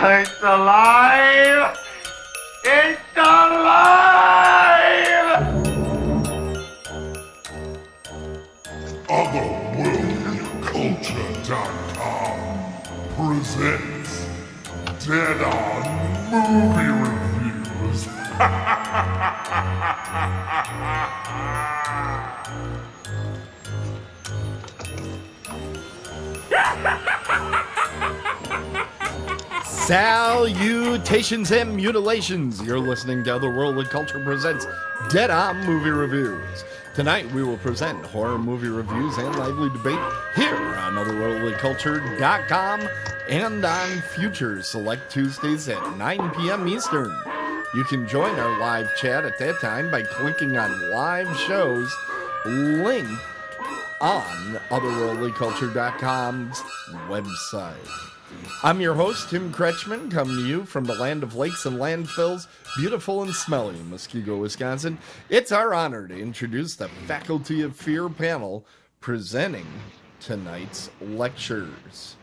It's alive! It's alive! Otherworldlyculture.com presents Dead On Movie Reviews. Salutations and mutilations. You're listening to Otherworldly Culture presents Dead On Movie Reviews. Tonight we will present horror movie reviews and lively debate here on otherworldlyculture.com and on future select Tuesdays at 9 p.m. Eastern. You can join our live chat at that time by clicking on live shows linked on otherworldlyculture.com's website. I'm your host, Tim Kretschmann, coming to you from the land of lakes and landfills, beautiful and smelly Muskego, Wisconsin. It's our honor to introduce the Faculty of Fear panel presenting tonight's lectures.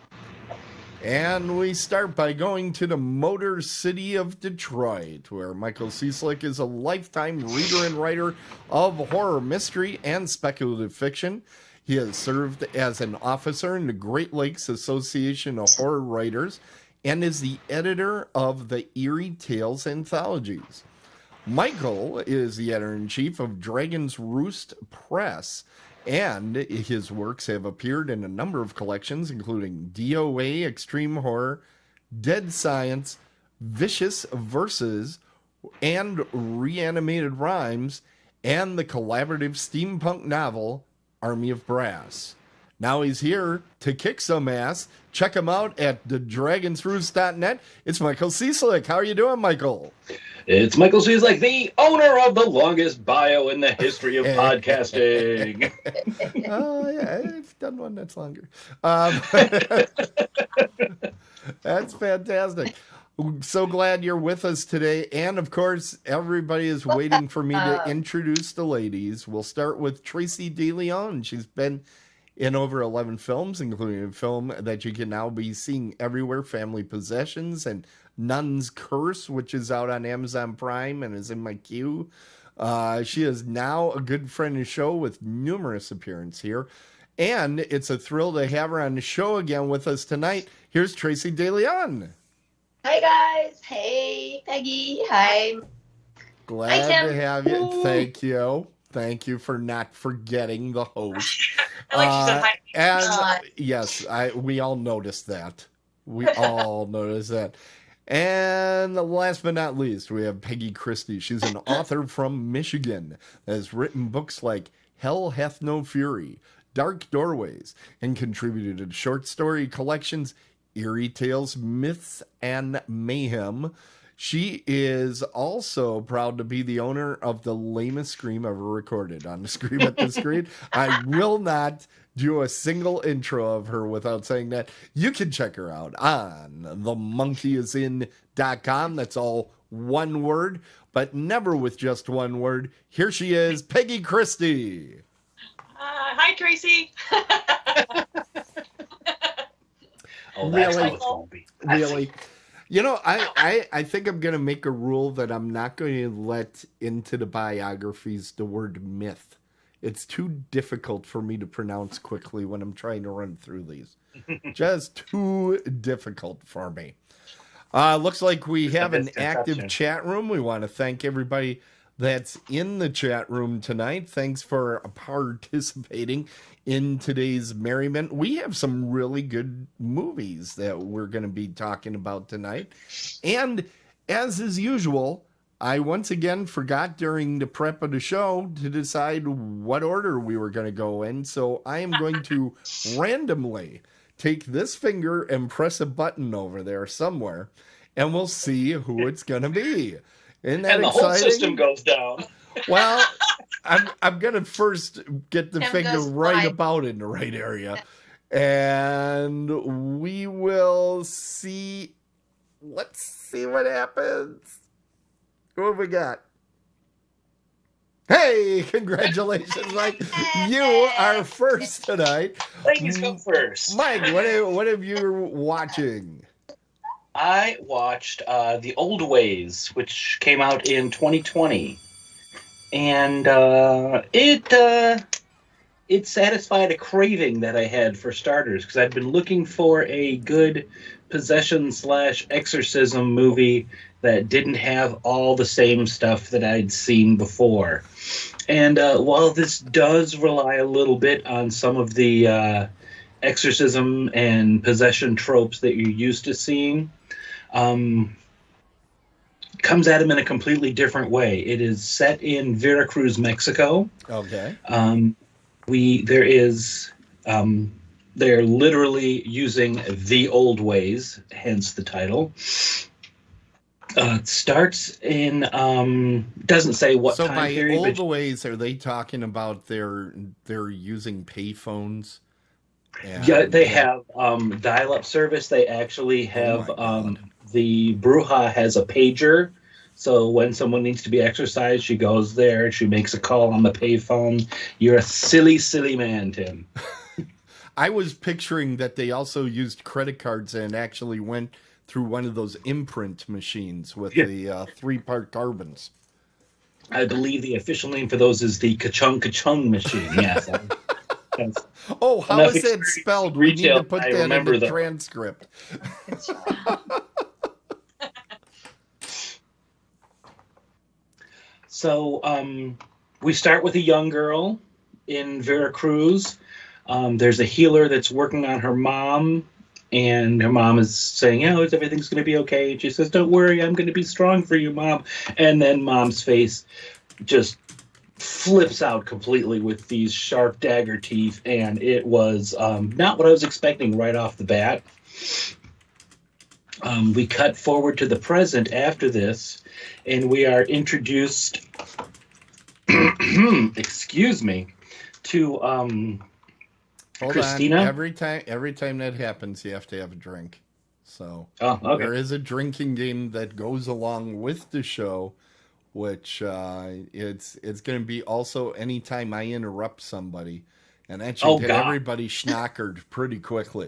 And we start by going to the Motor City of Detroit, where Michael Cieslak is a lifetime reader and writer of horror, mystery, and speculative fiction. He has served as an officer in the Great Lakes Association of Horror Writers and is the editor of the Eerie Tales anthologies. Michael is the editor-in-chief of Dragon's Roost Press, and his works have appeared in a number of collections, including DOA, Extreme Horror, Dead Science, Vicious Verses, and Reanimated Rhymes, and the collaborative steampunk novel Army of Brass. Now he's here to kick some ass. Check him out at thedragonsroost.net. It's Michael Cieslak. How are you doing, Michael? It's Michael Cieslak, the owner of the longest bio in the history of podcasting. Oh, yeah, I've done one that's longer. That's fantastic. So glad you're with us today. And of course, everybody is waiting for me to introduce the ladies. We'll start with Tracy DeLeon. She's been in over 11 films, including a film that you can now be seeing everywhere, Family Possessions, and Nun's Curse, which is out on Amazon Prime and is in my queue. She is now a good friend of the show with numerous appearances here. And it's a thrill to have her on the show again with us tonight. Here's Tracy DeLeon. Hi guys. Hey Peggy. Hi. Glad to have you. Thank you. Thank you for not forgetting the host. I like she said hi. And yes, we all noticed that. We all noticed that. And last but not least, we have Peggy Christie. She's an author from Michigan that has written books like Hell Hath No Fury, Dark Doorways, and contributed to short story collections Eerie Tales, Myths, and Mayhem. She is also proud to be the owner of the lamest scream ever recorded on the Scream at the Screen. I will not do a single intro of her without saying that. You can check her out on themonkeyisin.com. That's all one word, but never with just one word. Here she is, Peggy Christie. Hi, Tracy. Oh, that's Really? how it's going to be. Really? You know, I think I'm going to make a rule that I'm not going to let into the biographies the word myth. It's too difficult for me to pronounce quickly when I'm trying to run through these. Just too difficult for me. Looks like we have an active chat room. We want to thank everybody that's in the chat room tonight. Thanks for participating in today's merriment. We have some really good movies that we're going to be talking about tonight. And as is usual, I once again forgot during the prep of the show to decide what order we were going to go in. So I am going to randomly take this finger and press a button over there somewhere, and we'll see who it's going to be. Isn't that And the exciting? whole system goes down. Well, I'm going to first get the Tim finger goes right fly. about in the right area. And we will see. Let's see what happens. What have we got? Hey, congratulations, Mike. You are first tonight. Ladies go first. Mike, what have you watching? I watched The Old Ways, which came out in 2020, and it satisfied a craving that I had for starters because I'd been looking for a good possession slash exorcism movie that didn't have all the same stuff that I'd seen before. And while this does rely a little bit on some of the exorcism and possession tropes that you're used to seeing, um, comes at him in a completely different way. It is set in Veracruz, Mexico. Okay. We there is they're literally using the old ways, hence the title. It starts in doesn't say what So time by period. old But ways, are they talking about they're using payphones? yeah, they have dial-up service. They actually have my God. the Bruja has a pager. So when someone needs to be exercised, she goes there. She makes a call on the payphone. You're a silly, silly man, Tim. I was picturing that they also used credit cards and actually went through one of those imprint machines with Yeah. the three-part carbons. I believe the official name for those is the ka-chung machine. Yes. Oh, how Enough is that experience spelled? in We need to retail, put I that in remember the those. transcript. So we start with a young girl in Veracruz. There's a healer that's working on her mom, and her mom is saying, "Oh, everything's going to be okay." And she says, "Don't worry, I'm going to be strong for you, Mom." And then Mom's face just flips out completely with these sharp dagger teeth, and it was not what I was expecting right off the bat. We cut forward to the present after this, and we are introduced, excuse me, to Hold Christina. on. Every time that happens, you have to have a drink. So Oh, okay. there is a drinking game that goes along with the show, which it's going to be also anytime I interrupt somebody, and that should Oh, get God. everybody schnockered pretty quickly.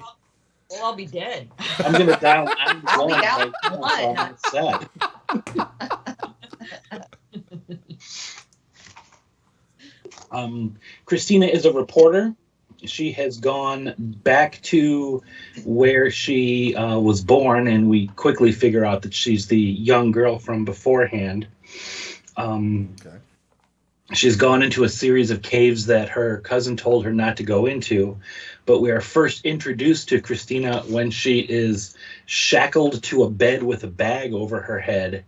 Well, I'll be dead. I'm gonna dial I'll be 911 down right now, so I'm upset. Christina is a reporter. She has gone back to where she was born, and we quickly figure out that she's the young girl from beforehand. Okay. She's gone into a series of caves that her cousin told her not to go into, but we are first introduced to Christina when she is shackled to a bed with a bag over her head,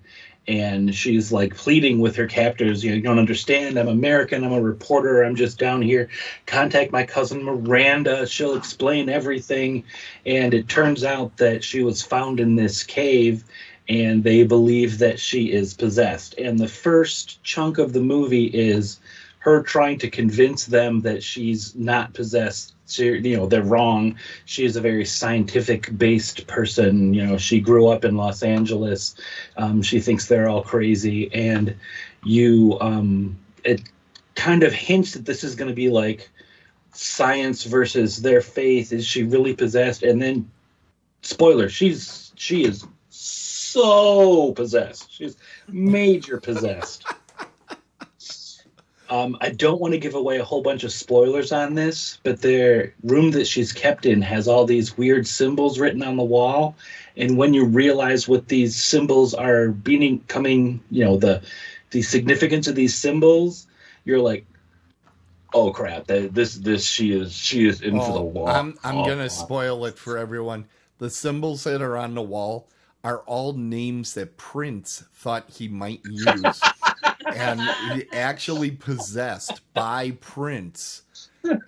and she's like pleading with her captors, you don't understand, I'm American, I'm a reporter, I'm just down here, contact my cousin Miranda, she'll explain everything. And it turns out that she was found in this cave, and they believe that she is possessed. And the first chunk of the movie is her trying to convince them that she's not possessed. They're wrong. She is a very scientific-based person. She grew up in Los Angeles. She thinks they're all crazy, and it kind of hints that this is going to be like science versus their faith. Is she really possessed? And then, spoiler, she is so possessed. She's major possessed. I don't want to give away a whole bunch of spoilers on this, but the room that she's kept in has all these weird symbols written on the wall. And when you realize what these symbols are the significance of these symbols, you're like, oh crap! She is in for the wall. I'm gonna spoil it for everyone. The symbols that are on the wall are all names that Prince thought he might use. And he actually possessed by Prince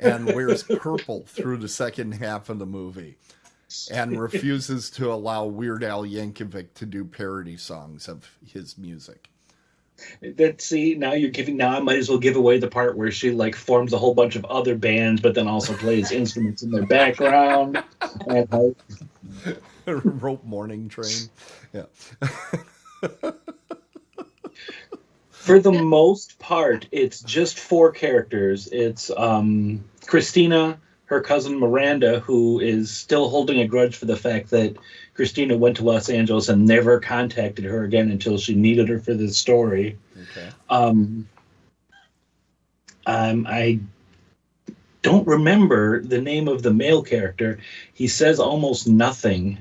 and wears purple through the second half of the movie and refuses to allow Weird Al Yankovic to do parody songs of his music. Now I might as well give away the part where she like forms a whole bunch of other bands, but then also plays instruments in their background. And Rope Morning Train. Yeah. For the most part, it's just four characters. It's Christina, her cousin Miranda, who is still holding a grudge for the fact that Christina went to Los Angeles and never contacted her again until she needed her for this story. Okay. I don't remember the name of the male character. He says almost nothing.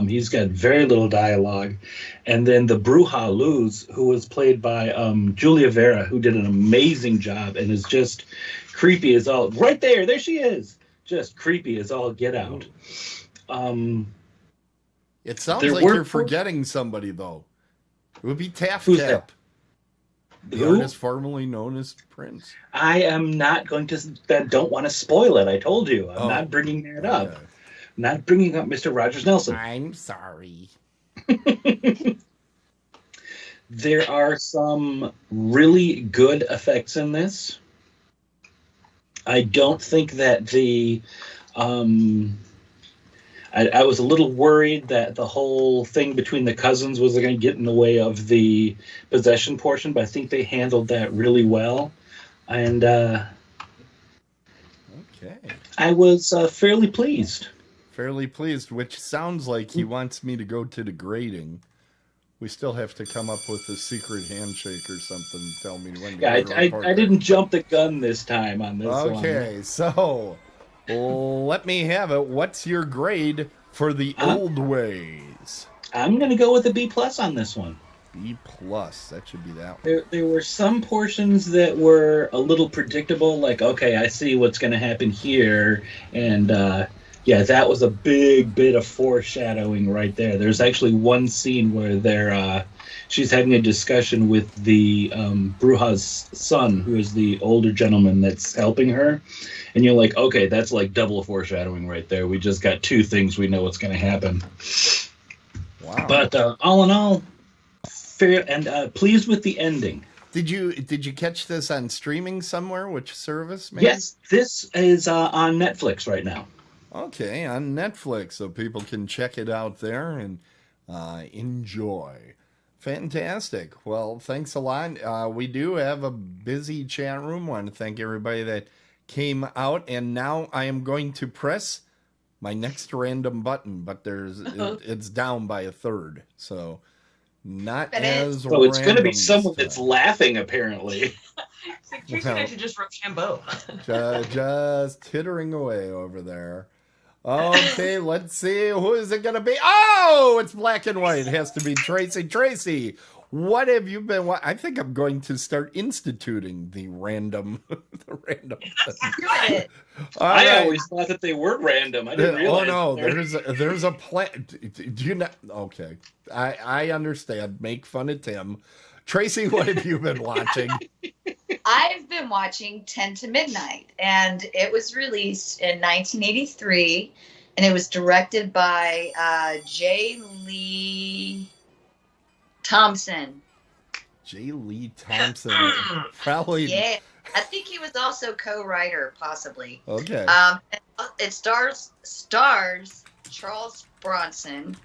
He's got very little dialogue. And then the Bruja Luz, who was played by Julia Vera, who did an amazing job and is just creepy as all. Right there, there she is. Just creepy as all get out. It sounds like you're forgetting somebody, though. It would be Taft Who's Cap, that? the Who? artist formerly known as Prince. I am not going to. I don't want to spoil it. I told you. I'm not bringing that up. Okay. Not bringing up Mr. Rogers Nelson. I'm sorry. There are some really good effects in this. I don't think that the... I was a little worried that the whole thing between the cousins was going to get in the way of the possession portion, but I think they handled that really well. And Okay. I was fairly pleased. Fairly pleased, which sounds like he wants me to go to the grading. We still have to come up with a secret handshake or something. Tell me when to Yeah, go to I didn't jump the gun this time on this one. Okay, so let me have it. What's your grade for the old ways? I'm going to go with a B+ on this one. B+. That should be that one. There were some portions that were a little predictable, like, okay, I see what's going to happen here, and yeah, that was a big bit of foreshadowing right there. There's actually one scene where she's having a discussion with the Bruja's son, who is the older gentleman that's helping her, and you're like, okay, that's like double foreshadowing right there. We just got two things we know what's going to happen. Wow. But all in all, fair and pleased with the ending. Did you catch this on streaming somewhere? Which service, man? Yes, this is on Netflix right now. Okay, on Netflix, so people can check it out there and enjoy. Fantastic. Well, thanks a lot. We do have a busy chat room. I want to thank everybody that came out, and now I am going to press my next random button, but it's down by a third, so not as So it's going to be random someone this that's time. laughing, apparently. Tracy actually just wrote Shambo. Just tittering away over there. Okay, let's see. Who is it going to be? Oh, it's black and white. It has to be Tracy. Tracy, what have you been... I think I'm going to start instituting the random... Good. I always thought that they were random. I didn't realize. Oh, no, there's a plan. Do you not... Okay, I understand. Make fun of Tim. Tracy, what have you been watching? I've been watching 10 to Midnight, and it was released in 1983, and it was directed by J. Lee Thompson. J. Lee Thompson. Probably. Yeah, I think he was also co-writer, possibly. Okay. It stars Charles Bronson,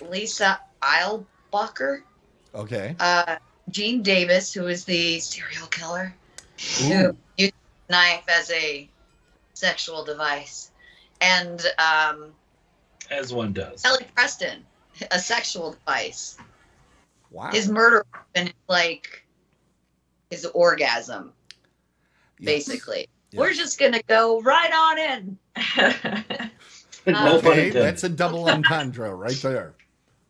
Lisa Eilbacher, Okay. Gene Davis, who is the serial killer, who used a knife as a sexual device, and As one does. Ellie Preston, a sexual device. Wow. His murder weapon is like his orgasm, basically. Yes. We're just gonna go right on in. No pun Okay, intended. that's a double entendre right there.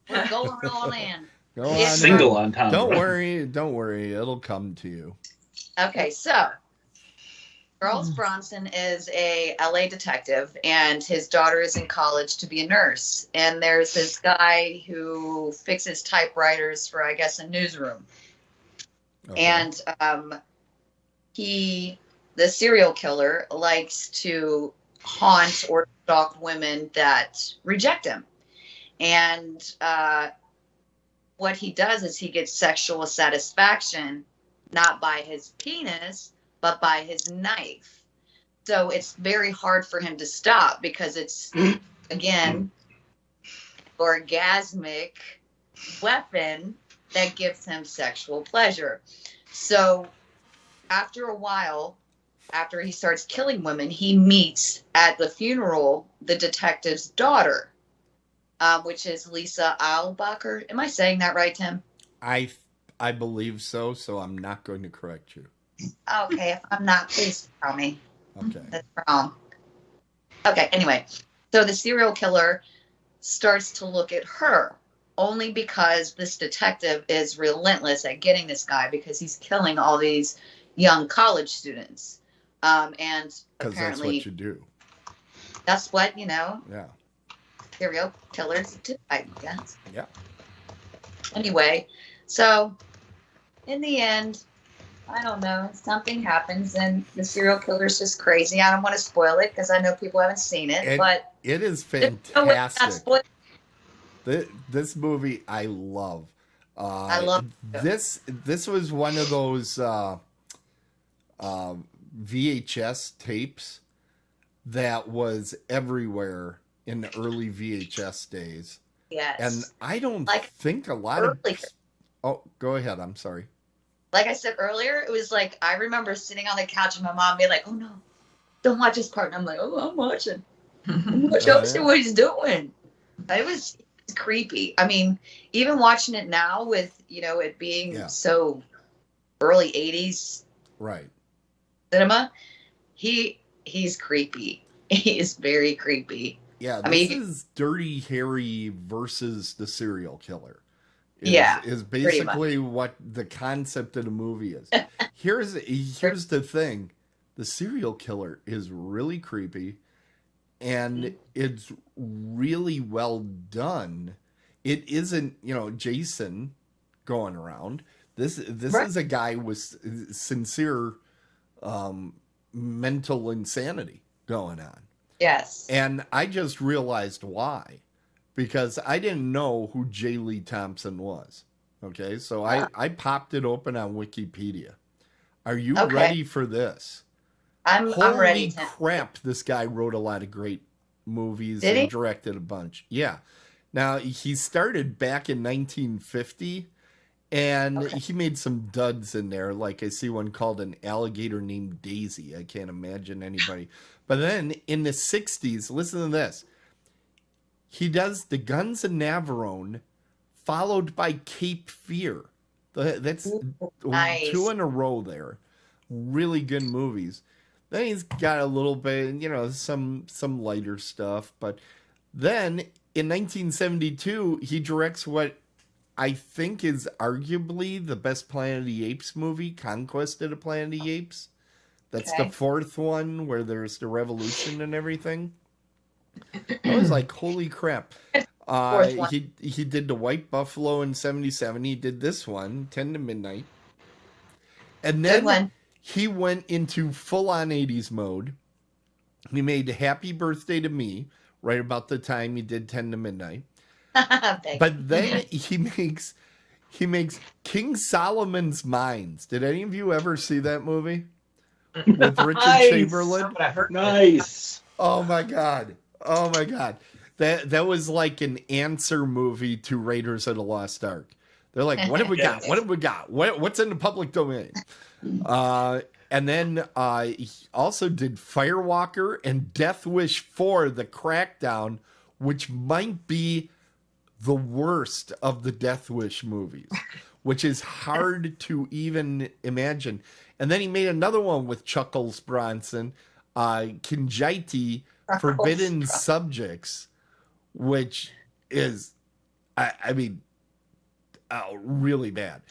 We're going on in. Go Yeah. on. Single on Tom. Don't worry. It'll come to you. Okay, so Charles Bronson is a LA detective, and his daughter is in college to be a nurse. And there's this guy who fixes typewriters for, I guess, a newsroom. Okay. And the serial killer, likes to haunt or stalk women that reject him. And what he does is he gets sexual satisfaction, not by his penis, but by his knife. So it's very hard for him to stop because it's, again, orgasmic weapon that gives him sexual pleasure. So after a while, after he starts killing women, he meets at the funeral the detective's daughter, which is Lisa Eilbacher. Am I saying that right, Tim? I believe so. So I'm not going to correct you. Okay, if I'm not, please tell me. Okay. That's wrong. Okay, anyway. So the serial killer starts to look at her only because this detective is relentless at getting this guy because he's killing all these young college students. And Because that's apparently what you do. that's what, Yeah. serial killers do, I guess. Yeah. Anyway, so in the end, I don't know, something happens and the serial killer's just crazy. I don't want to spoil it because I know people haven't seen it, but it is no way not fantastic. spoil- This movie I love. I love it. This was one of those VHS tapes that was everywhere in the early VHS days. Yes. And I don't Like think a lot earlier. Oh, go ahead. I'm sorry. Like I said earlier, it was like I remember sitting on the couch and my mom being like, "Oh no, don't watch this part." And I'm like, "Oh, I'm watching. I'm watching. Oh, See yeah. what he's doing." It was creepy. I mean, even watching it now with it being so early '80s Right. cinema, he's creepy. He is very creepy. Yeah, I this mean, is Dirty Harry versus the serial killer. Is pretty basically what the concept of the movie is. Here's the thing. The serial killer is really creepy and it's really well done. It isn't, Jason going around. This Right. is a guy with sincere mental insanity going on. Yes. And I just realized why. Because I didn't know who J. Lee Thompson was. Okay, so I popped it open on Wikipedia. Are you ready for this? I'm ready. Holy crap, this guy wrote a lot of great movies Did and he? directed a bunch. Yeah. Now, he started back in 1950, and he made some duds in there. Like I see one called An Alligator Named Daisy. I can't imagine anybody. But then in the 60s, listen to this. He does The Guns of Navarone, followed by Cape Fear. That's nice. 2 in a row there. Really good movies. Then he's got a little bit, some lighter stuff. But then in 1972, he directs what I think is arguably the best Planet of the Apes movie, Conquest of the Planet of the Apes. That's the 4th one where there's the revolution and everything. I was like, holy crap. He did The White Buffalo in 77. He did this one, 10 to Midnight. And then he went into full-on 80s mode. He made Happy Birthday to Me right about the time he did 10 to Midnight. But then he makes King Solomon's Mines. Did any of you ever see that movie? With Richard Chamberlain? Nice. Oh my God. Oh my God. That was like an answer movie to Raiders of the Lost Ark. They're like, what have we got? What have we got? What's in the public domain? And then he also did Firewalker and Death Wish 4, The Crackdown, which might be the worst of the Death Wish movies, which is hard to even imagine. And then he made another one with Chuckles Bronson, Kinjaiti, Forbidden Subjects, which is, really bad.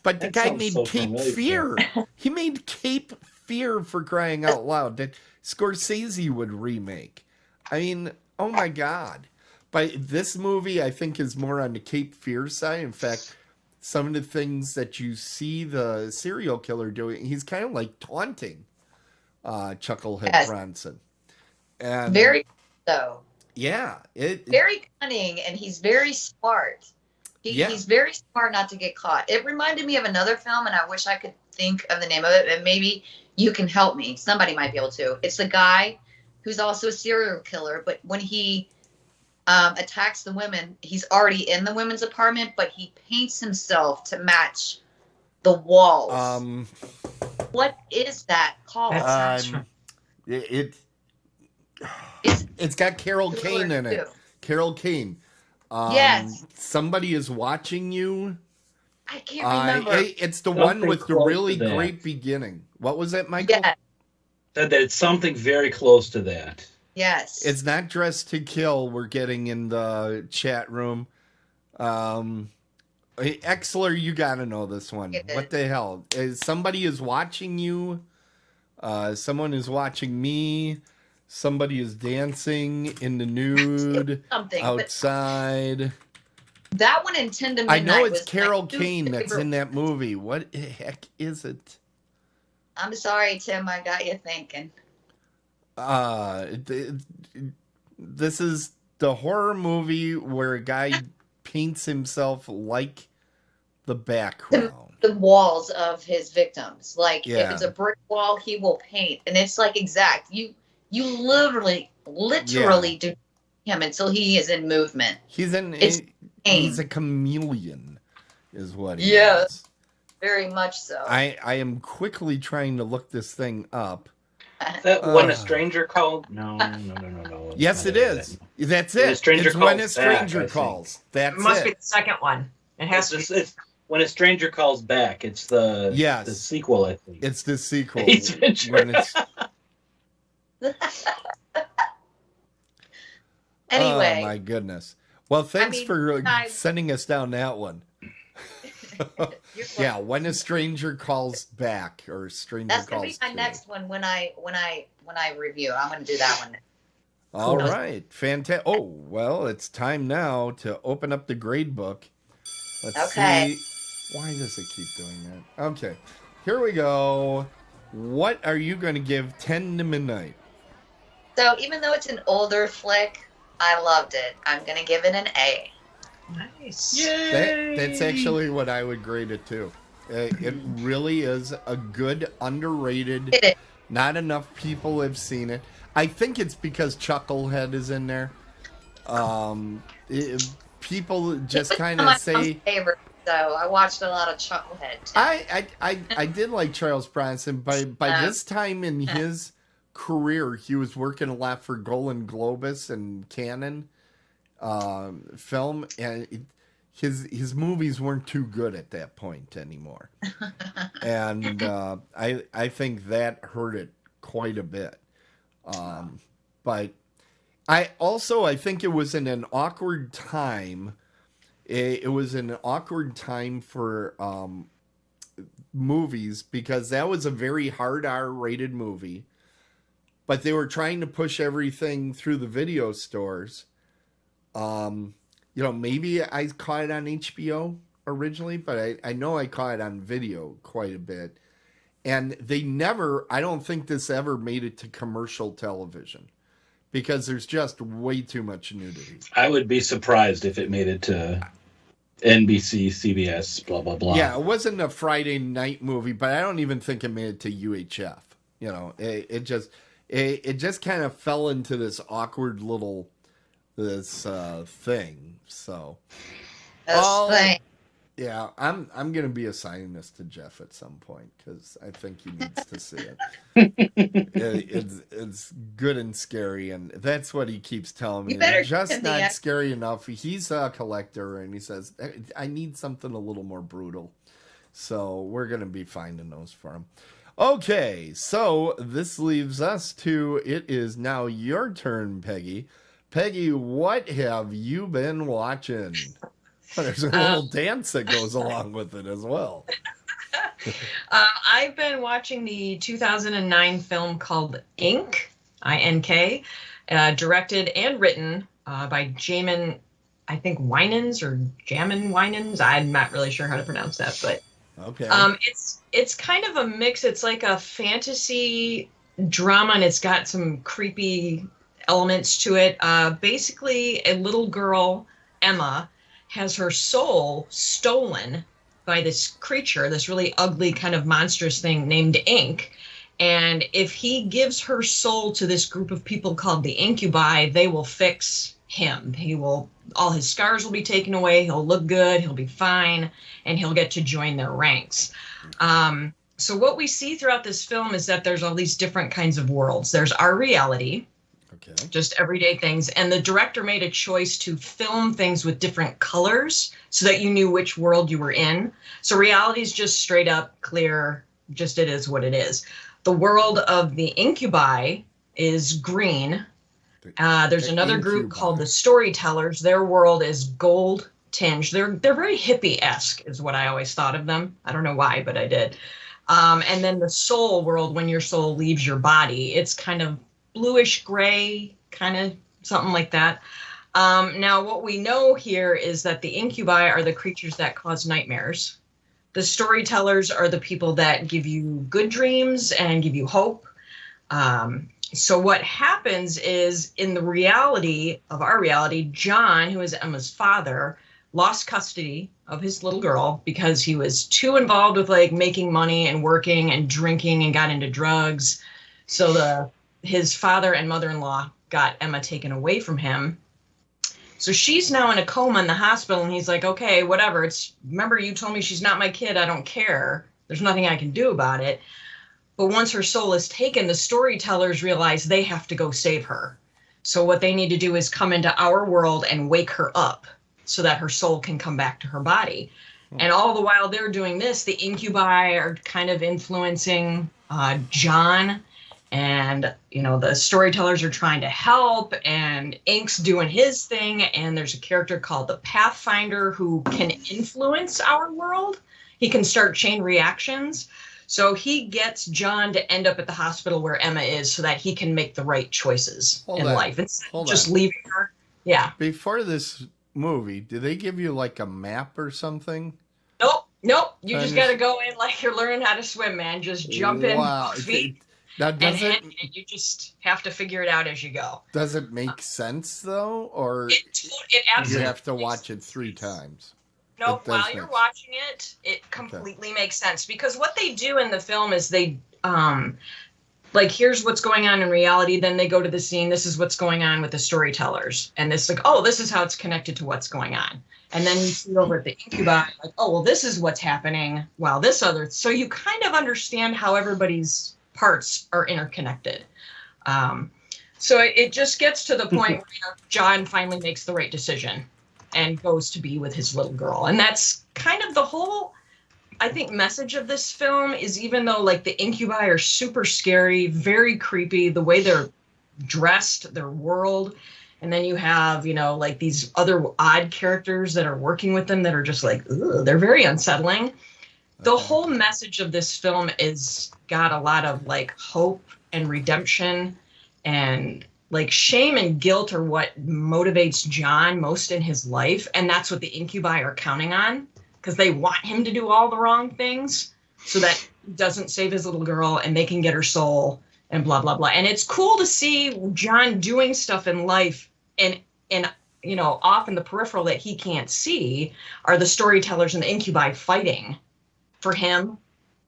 But the guy made Cape Fear. He made Cape Fear, for crying out loud, that Scorsese would remake. I mean, oh my God. But this movie, I think, is more on the Cape Fear side. In fact, some of the things that you see the serial killer doing, he's kind of like taunting Chucklehead Bronson. And very so. Yeah. Very cunning, and he's very smart. He's very smart not to get caught. It reminded me of another film, and I wish I could think of the name of it, and maybe you can help me. Somebody might be able to. It's the guy who's also a serial killer, but when he attacks the women, he's already in the women's apartment, but he paints himself to match the walls. What is that called? That sounds Um, it It's it's got Carol Kane in it. too. Carol Kane. Yes. Somebody is watching you. I can't remember. It's the one Something with the close really to that. great beginning. What was that, Michael? Yeah. Said that it's something very close to that. Yes. It's not Dress to Kill. We're getting in the chat room. Hey, Exler, you gotta know this one. It What is. the hell? Somebody is watching you. Someone is watching me. Somebody is dancing in the nude something. But outside. that one in 10 to I Midnight know it's was Carol my two Kane that's favorite- in that movie. What the heck is it? I'm sorry, Tim. I got you thinking. This is the horror movie where a guy paints himself like the background. The walls of his victims. Like Yeah. if it's a brick wall, he will paint, and it's like exact. You literally do him until he is in movement. He's It's he's a chameleon, is what he Yeah. is. Very much so. I am quickly trying to look this thing up. Is that When a Stranger Called? No. Yes, it is. That's When it. a Stranger It's When a Calls Back, Stranger I think. Calls. That's It must be it. the second one. It has It's to be. just, When a Stranger Calls Back. It's the Yes. the sequel, I think. It's the sequel. Ace Ventura. When it's, Anyway, oh my goodness. Well, thanks mean, for guys- sending us down that one. you're Yeah, welcome. When a Stranger Calls Back, or Stranger That's gonna Calls be my 2. next one when I review. I'm gonna do that one. All Cool. right, fantastic. Oh, well, it's time now to open up the grade book. Let's Okay. see. Why does it keep doing that? Okay, here we go. What are you going to give 10 to Midnight? So even though it's an older flick, I loved it. I'm gonna give it an A. Nice. That's actually what I would grade it to. It really is a good, underrated. It is. Not enough people have seen it. I think it's because Chucklehead is in there. People just kind My of say. mom's favorite, so I watched a lot of Chucklehead. I did like Charles Bronson. By this time in his career, he was working a lot for Golden Globus and Cannon film, and his movies weren't too good at that point anymore. And I think that hurt it quite a bit. But I think it was in an awkward time. It was an awkward time for movies because that was a very hard R-rated movie, but they were trying to push everything through the video stores. Maybe I caught it on HBO originally, but I know I caught it on video quite a bit. And I don't think this ever made it to commercial television because there's just way too much nudity. I would be surprised if it made it to NBC, CBS, blah, blah, blah. Yeah, it wasn't a Friday night movie, but I don't even think it made it to UHF. It just kind of fell into this awkward little thing. So, yeah, I'm gonna be assigning this to Jeff at some point because I think he needs to see it. It's good and scary, and that's what he keeps telling me. You better It's just give the not ex- scary enough. He's a collector, and he says I need something a little more brutal. So we're gonna be finding those for him. Okay, so this leaves us to. It is now your turn, Peggy. Peggy, what have you been watching? There's a little dance that goes along with it as well. I've been watching the 2009 film called Ink, I-N-K, directed and written by Jamin, I think Winans or Jamin Winans. I'm not really sure how to pronounce that, but Okay. it's kind of a mix. It's like a fantasy drama, and it's got some creepy elements to it. Basically, a little girl, Emma, has her soul stolen by this creature, this really ugly kind of monstrous thing named Ink. And if he gives her soul to this group of people called the Incubi, they will fix him. All his scars will be taken away. He'll look good. He'll be fine. And he'll get to join their ranks. So what we see throughout this film is that there's all these different kinds of worlds. There's our reality, Okay. just everyday things. And the director made a choice to film things with different colors so that you knew which world you were in. So reality is just straight up, clear, just it is what it is. The world of the incubi is green. There's another group called the storytellers. Their world is gold tinged. They're very hippie-esque is what I always thought of them. I don't know why, but I did. And then the soul world, when your soul leaves your body, it's kind of bluish gray, kind of something like that. Now, what we know here is that the incubi are the creatures that cause nightmares. The storytellers are the people that give you good dreams and give you hope. So what happens is in the reality of our reality, John, who is Emma's father, lost custody of his little girl because he was too involved with like making money and working and drinking and got into drugs. So his father and mother-in-law got Emma taken away from him. So she's now in a coma in the hospital, and he's like, okay, whatever. Remember you told me she's not my kid. I don't care. There's nothing I can do about it. But once her soul is taken, the storytellers realize they have to go save her. So what they need to do is come into our world and wake her up so that her soul can come back to her body. And all the while they're doing this, the incubi are kind of influencing John. And, the storytellers are trying to help, and Ink's doing his thing. And there's a character called the Pathfinder who can influence our world. He can start chain reactions. So he gets John to end up at the hospital where Emma is so that he can make the right choices in life. Instead of just leaving her. Yeah. Before this movie, did they give you like a map or something? Nope. You just got to go in like you're learning how to swim, man. Just jump in, feet, now, and you just have to figure it out as you go. Does it make sense, though? Or it absolutely you have to watch it 3 times? No, while you're watching it, it completely makes sense. Because what they do in the film is they, here's what's going on in reality. Then they go to the scene. This is what's going on with the storytellers. And it's like, oh, this is how it's connected to what's going on. And then you see over at the incubi, like, oh, well, this is what's happening while this other. So you kind of understand how everybody's parts are interconnected. So it just gets to the point where John finally makes the right decision and goes to be with his little girl. And that's kind of the whole, I think, message of this film is, even though like the incubi are super scary, very creepy, the way they're dressed, their world, and then you have, like these other odd characters that are working with them that are just like, ugh, they're very unsettling. The whole message of this film is got a lot of like hope and redemption, and like shame and guilt are what motivates John most in his life. And that's what the incubi are counting on, because they want him to do all the wrong things so that he doesn't save his little girl and they can get her soul and blah, blah, blah. And it's cool to see John doing stuff in life, and off in the peripheral that he can't see are the storytellers and the incubi fighting for him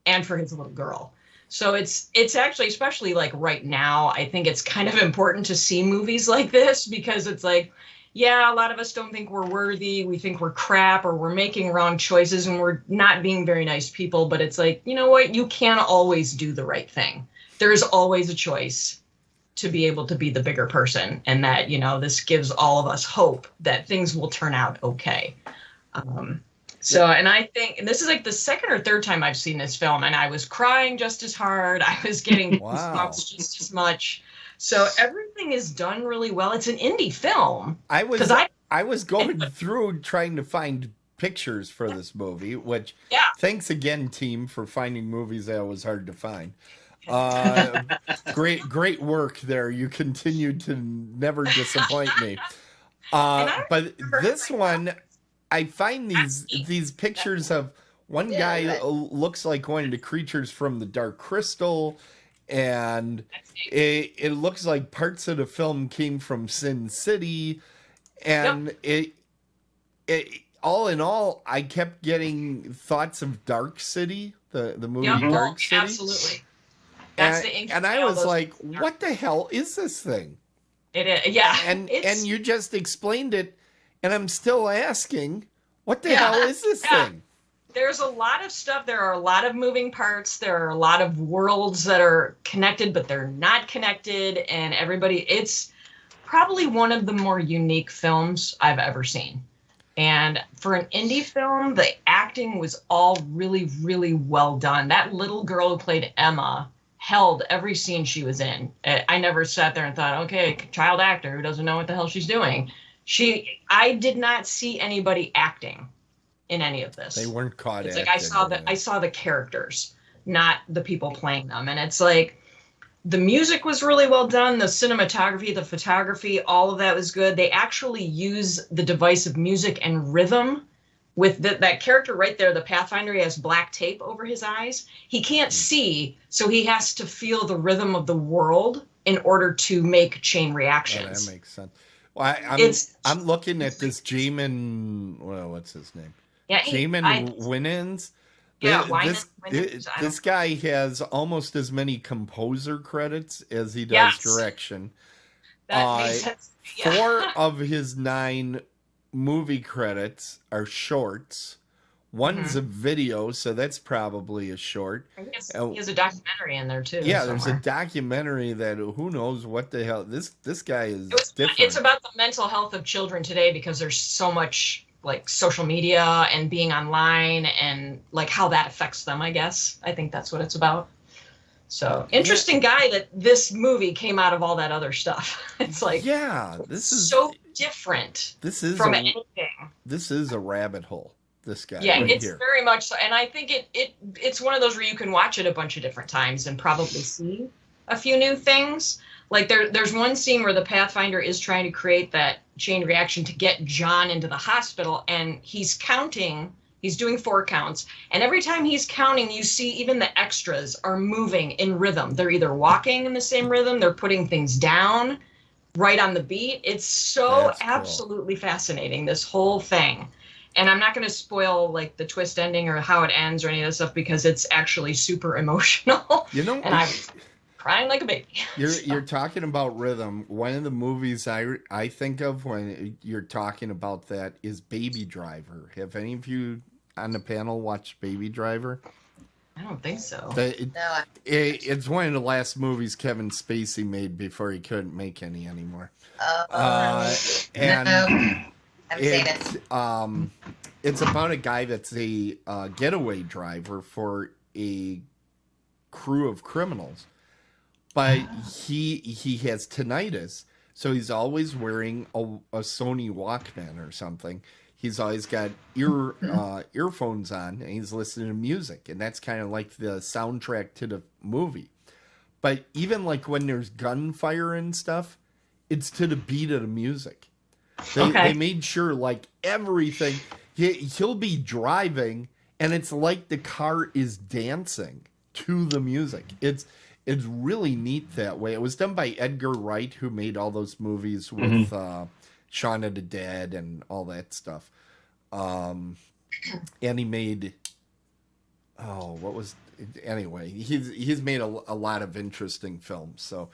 and for his little girl. So it's actually, especially like right now, I think it's kind of important to see movies like this, because it's like, yeah, a lot of us don't think we're worthy. We think we're crap, or we're making wrong choices, and we're not being very nice people. But it's like, you know what? You can't always do the right thing. There is always a choice to be able to be the bigger person. And that, this gives all of us hope that things will turn out okay. And I think, and this is like the second or third time I've seen this film, and I was crying just as hard. I was getting goosebumps just as much. So everything is done really well. It's an indie film. I was going through trying to find pictures for this movie, which thanks again, team, for finding movies that was hard to find. Great work there. You continue to never disappoint me. But this one, I find these pictures of one guy looks like one of the creatures from the Dark Crystal, and it looks like parts of the film came from Sin City, and it all in all, I kept getting thoughts of Dark City, the movie Dark City. Absolutely. That's and I was like, what the hell is this thing? It is, yeah. And you just explained it, and I'm still asking, what the hell is this thing? There's a lot of stuff. There are a lot of moving parts. There are a lot of worlds that are connected, but they're not connected. And it's probably one of the more unique films I've ever seen. And for an indie film, the acting was all really, really well done. That little girl who played Emma held every scene she was in. I never sat there and thought, okay, child actor who doesn't know what the hell she's doing. I did not see anybody acting in any of this. They weren't caught. It's like I saw the characters, not the people playing them. And it's like the music was really well done, the cinematography, the photography, all of that was good. They actually use the device of music and rhythm with that character right there, the Pathfinder. He has black tape over his eyes. He can't see, so he has to feel the rhythm of the world in order to make chain reactions. That makes sense. Well, I'm looking at this Jamin. Well, what's his name? Yeah, Jamin Winans. Yeah, this guy has almost as many composer credits as he does direction. That makes sense. Yeah. 4 of his 9 movie credits are shorts. One's a video, so that's probably a short. He has a documentary in there too. Yeah, somewhere. There's a documentary that who knows what the hell this guy is different. It's about the mental health of children today because there's so much like social media and being online and like how that affects them, I guess. I think that's what it's about. So interesting guy that this movie came out of all that other stuff. It's like, this is so different from anything. This is a rabbit hole. This guy, it's here. Very much so. And I think it's one of those where you can watch it a bunch of different times and probably see a few new things. Like there's one scene where the Pathfinder is trying to create that chain reaction to get John into the hospital, and he's counting. He's doing 4 counts, and every time he's counting, you see even the extras are moving in rhythm. They're either walking in the same rhythm, they're putting things down right on the beat. It's so absolutely fascinating, this whole thing. And I'm not going to spoil like the twist ending or how it ends or any of that stuff because it's actually super emotional. And I'm crying like a baby. You're talking about rhythm. One of the movies I think of when you're talking about that is Baby Driver. Have any of you on the panel watched Baby Driver? I don't think so. It's one of the last movies Kevin Spacey made before he couldn't make any anymore. It's about a guy that's a getaway driver for a crew of criminals, but he has tinnitus, so he's always wearing a Sony Walkman or something. He's always got earphones on, and he's listening to music, and that's kind of like the soundtrack to the movie. But even like when there's gunfire and stuff, it's to the beat of the music. They made sure like everything. He'll be driving, and it's like the car is dancing to the music. It's really neat that way. It was done by Edgar Wright, who made all those movies with Shaun of the Dead and all that stuff. And he made anyway, he's made a lot of interesting films. So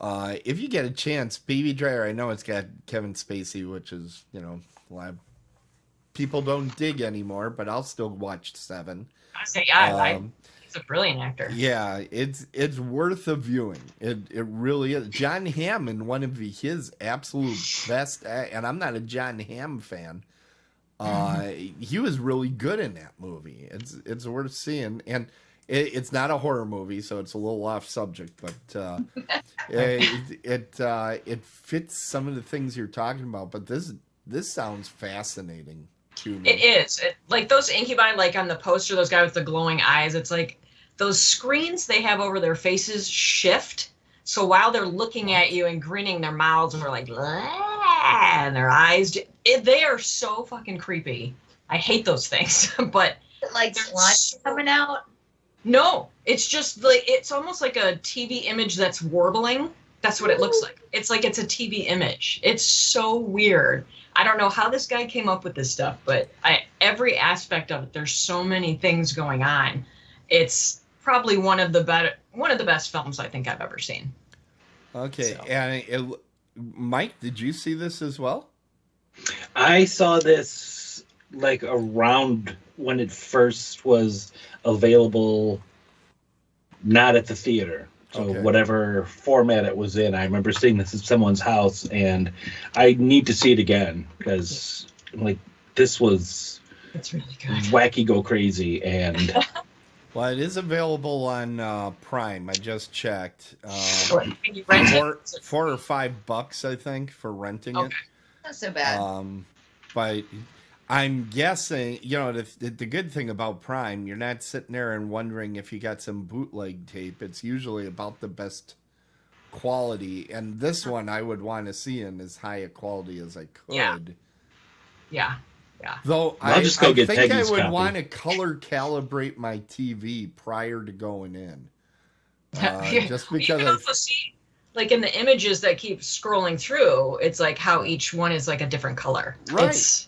if you get a chance, Baby Driver, I know it's got Kevin Spacey, which is, a lot of people don't dig anymore, but I'll still watch 7. I say, he's a brilliant actor. Yeah, it's worth a viewing. It really is. John Hamm in one of his absolute best, and I'm not a John Hamm fan. He was really good in that movie. It's worth seeing, and it's not a horror movie, so it's a little off subject, but it fits some of the things you're talking about. But this sounds fascinating to me. It is. Like those incubi, like on the poster, those guys with the glowing eyes. It's like those screens they have over their faces shift. So while they're looking at you and grinning, their mouths are like, and their eyes. They are so fucking creepy. I hate those things, but like slime coming out. No, it's just like it's almost like a TV image that's warbling. That's what it looks like. It's like it's a TV image. It's so weird. I don't know how this guy came up with this stuff, but every aspect of it, there's so many things going on. It's probably one of the best films I think I've ever seen. Okay, so. And Mike, did you see this as well? I saw this like around when it first was available, not at the theater. So Okay. whatever format it was in, I remember seeing this at someone's house, and I need to see it again because like this was It's really good. wacky go crazy, and Well, it is available on Prime. I just checked. Can you rent Four, it? $4 or $5, I think, for renting it. Okay. Not so bad. But I'm guessing, the good thing about Prime, you're not sitting there and wondering if you got some bootleg tape. It's usually about the best quality, and this one I would want to see in as high a quality as I could. Yeah. Though I'll just go get think Peggy's I would copy. want to color calibrate my TV prior to going in. Just You because can also see, like in the images that keep scrolling through, it's like how each one is like a different color. Right.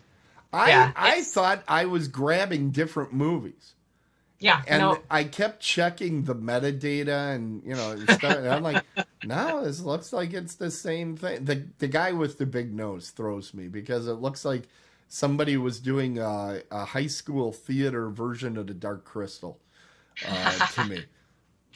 Yeah, I thought I was grabbing different movies. And no, I kept checking the metadata and stuff, and I'm like, no, this looks like it's the same thing. The guy with the big nose throws me because it looks like somebody was doing a high school theater version of the Dark Crystal to me.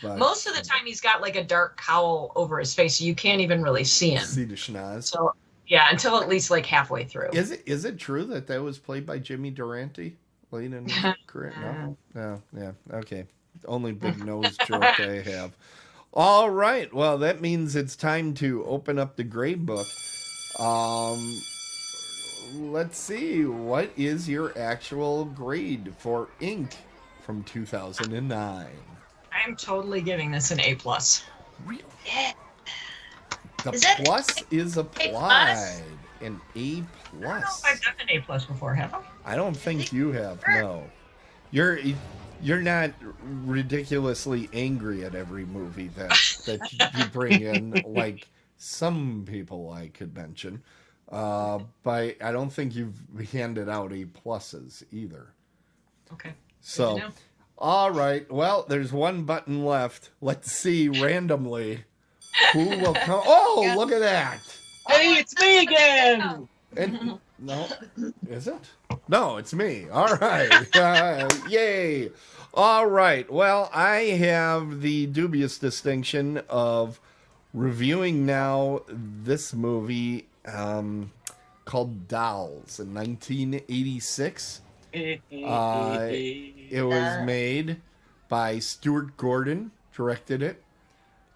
But most of the time he's got like a dark cowl over his face, so you can't even really see him. see the schnoz. So yeah, until at least like halfway through. Is it true that was played by Jimmy Durante late in his career? No, yeah, okay. Only big nose joke I have. All right, well that means it's time to open up the grade book. Let's see, what is your actual grade for Ink from 2009? I am totally giving this an A+. Really? Yeah. The Is it plus is applied. An A+. I don't know if I've done an A+ before, have I? I don't think you have. No, you're not ridiculously angry at every movie that you bring in, like some people I could mention. But I don't think you've handed out A+ either. Okay. So, Good to know. all right. Well, there's one button left. Let's see randomly who will come. Oh, look at that! hey, it's me again. And no, is it? No, it's me. All right. Yay. All right. Well, I have the dubious distinction of reviewing now this movie called Dolls in 1986. It was made by Stuart Gordon, directed it.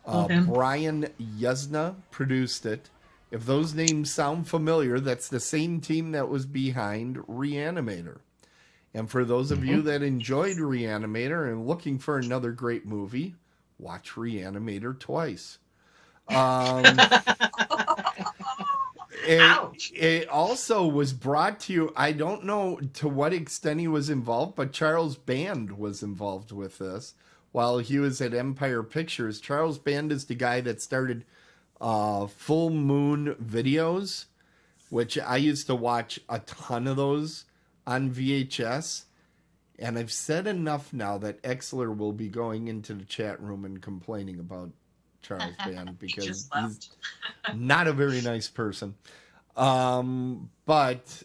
Brian Yuzna produced it. If those names sound familiar, that's the same team that was behind Reanimator. And for those of you that enjoyed Reanimator and looking for another great movie, watch Reanimator twice. It also was brought to you, I don't know to what extent he was involved, but Charles Band was involved with this while he was at Empire Pictures. Charles Band is the guy that started Full Moon Videos, which I used to watch a ton of those on VHS. And I've said enough now that Exler will be going into the chat room and complaining about Charles Band because he's not a very nice person. But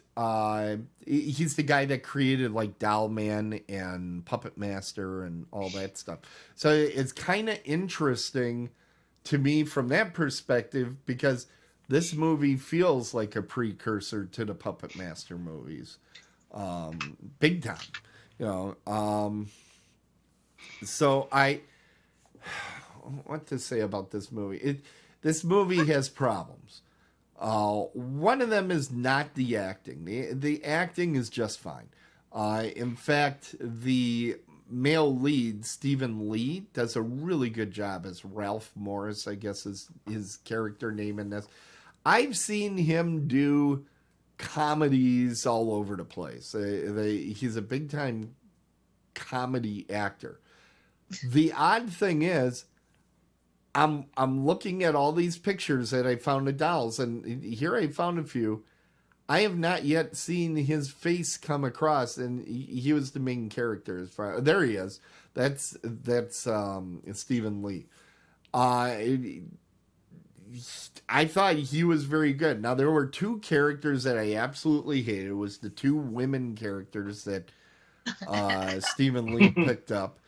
he's the guy that created like Doll Man and Puppet Master and all that stuff. So it's kind of interesting to me from that perspective because this movie feels like a precursor to the Puppet Master movies. Big time. So what to say about this movie? This movie has problems. One of them is not the acting. The acting is just fine. In fact, the male lead, Stephen Lee, does a really good job as Ralph Morris, I guess is his character name in this. I've seen him do comedies all over the place. He's a big-time comedy actor. The odd thing is, I'm looking at all these pictures that I found of Dolls, and here I found a few. I have not yet seen his face come across, and he was the main character. There he is. That's Stephen Lee. I thought he was very good. Now there were two characters that I absolutely hated. It was the two women characters that Stephen Lee picked up.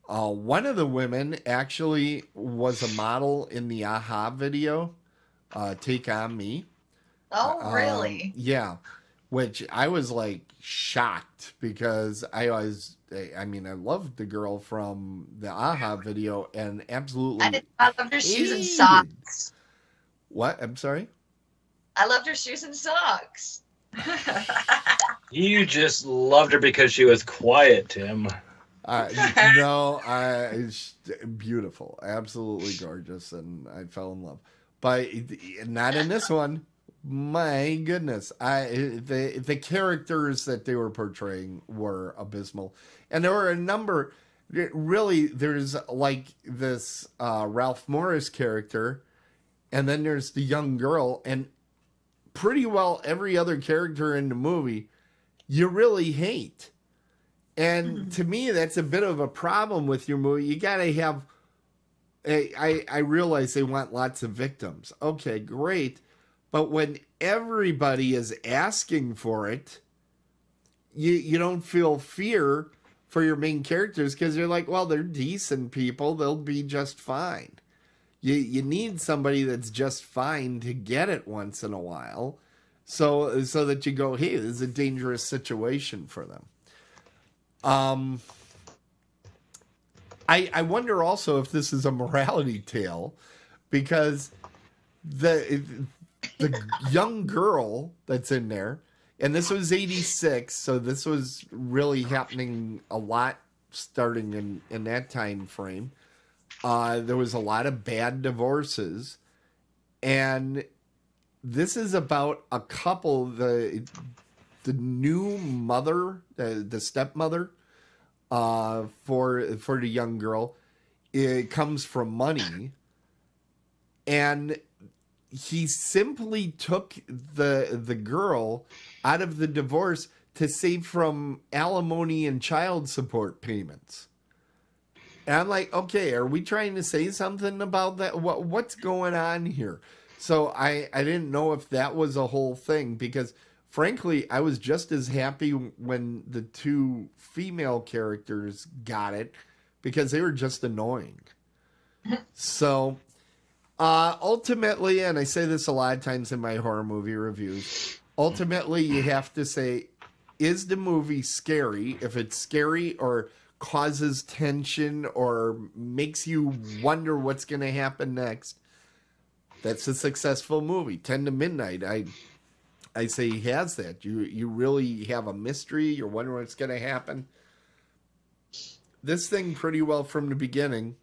One of the women actually was a model in the Aha video, Take On Me. Oh, really? Yeah, which I was like shocked because I loved the girl from the Aha video and absolutely I loved her shoes and hated- socks. What? I'm sorry? I loved her shoes and socks. You just loved her because she was quiet, Tim. No, it's beautiful, absolutely gorgeous, and I fell in love. But not in this one. My goodness, the characters that they were portraying were abysmal, and there were a number. Really, there's like this Ralph Morris character, and then there's the young girl, and pretty well every other character in the movie you really hate. And to me, that's a bit of a problem with your movie. You got to have. I realize they want lots of victims. Okay, great. But when everybody is asking for it, you don't feel fear for your main characters because you're like, well, they're decent people. They'll be just fine. You need somebody that's just fine to get it once in a while so that you go, hey, this is a dangerous situation for them. I wonder also if this is a morality tale because the young girl that's in there, and this was 86, so this was really happening a lot starting in that time frame. There was a lot of bad divorces, and this is about a couple, the new mother, the stepmother, for the young girl, it comes from money, and he simply took the girl out of the divorce to save from alimony and child support payments. And I'm like, okay, are we trying to say something about that? What's going on here? So I didn't know if that was a whole thing because, frankly, I was just as happy when the two female characters got it because they were just annoying. So ultimately, and I say this a lot of times in my horror movie reviews, ultimately you have to say, is the movie scary? If it's scary or causes tension or makes you wonder what's going to happen next, that's a successful movie. 10 to Midnight, I say he has that. You really have a mystery. You're wondering what's going to happen. This thing pretty well from the beginning,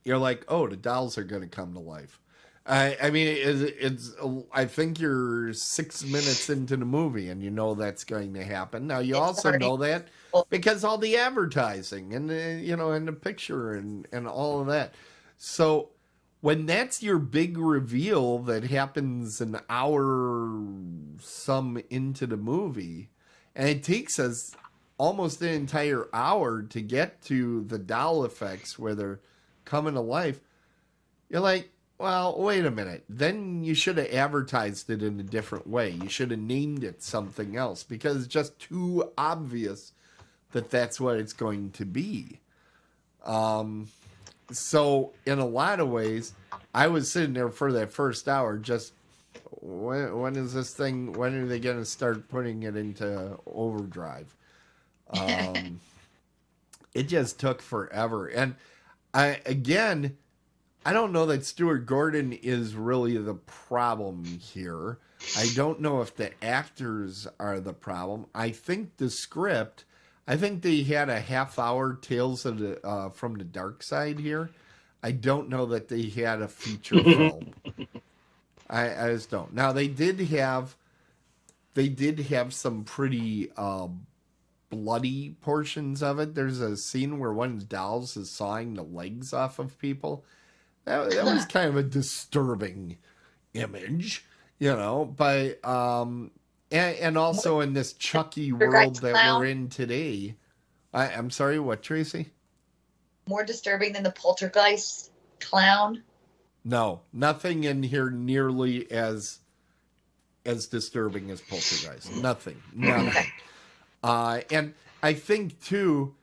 you're like, oh, the dolls are going to come to life. I mean, it's. I think you're 6 minutes into the movie and you know that's going to happen. Now, you also know that because all the advertising and, and the picture and all of that. So when that's your big reveal that happens an hour some into the movie, and it takes us almost an entire hour to get to the doll effects where they're coming to life, you're like, well, wait a minute. Then you should have advertised it in a different way. You should have named it something else because it's just too obvious that that's what it's going to be. So in a lot of ways, I was sitting there for that first hour just, when is this thing, when are they going to start putting it into overdrive? It just took forever. And I don't know that Stuart Gordon is really the problem here. I don't know if the actors are the problem. I think the script, I think they had a half-hour Tales of the from the Dark Side here. I don't know that they had a feature film. I just don't. Now they did have some pretty bloody portions of it. There's a scene where one of the dolls is sawing the legs off of people. That was kind of a disturbing image, but and also in this Chucky world that we're in today. I'm sorry, what, Tracy? More disturbing than the poltergeist clown? No, nothing in here nearly as disturbing as Poltergeist. Nothing. And I think too,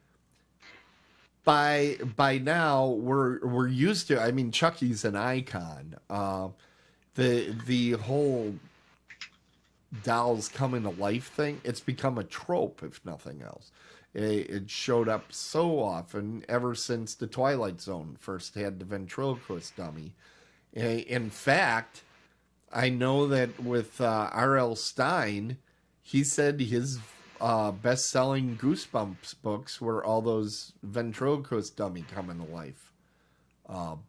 by now we're used to. I mean, Chucky's an icon. The whole dolls coming to life thing, it's become a trope, if nothing else. It showed up so often ever since the Twilight Zone first had the ventriloquist dummy. In fact, I know that with R.L. Stine, he said his best-selling Goosebumps books were all those ventriloquist dummy coming to life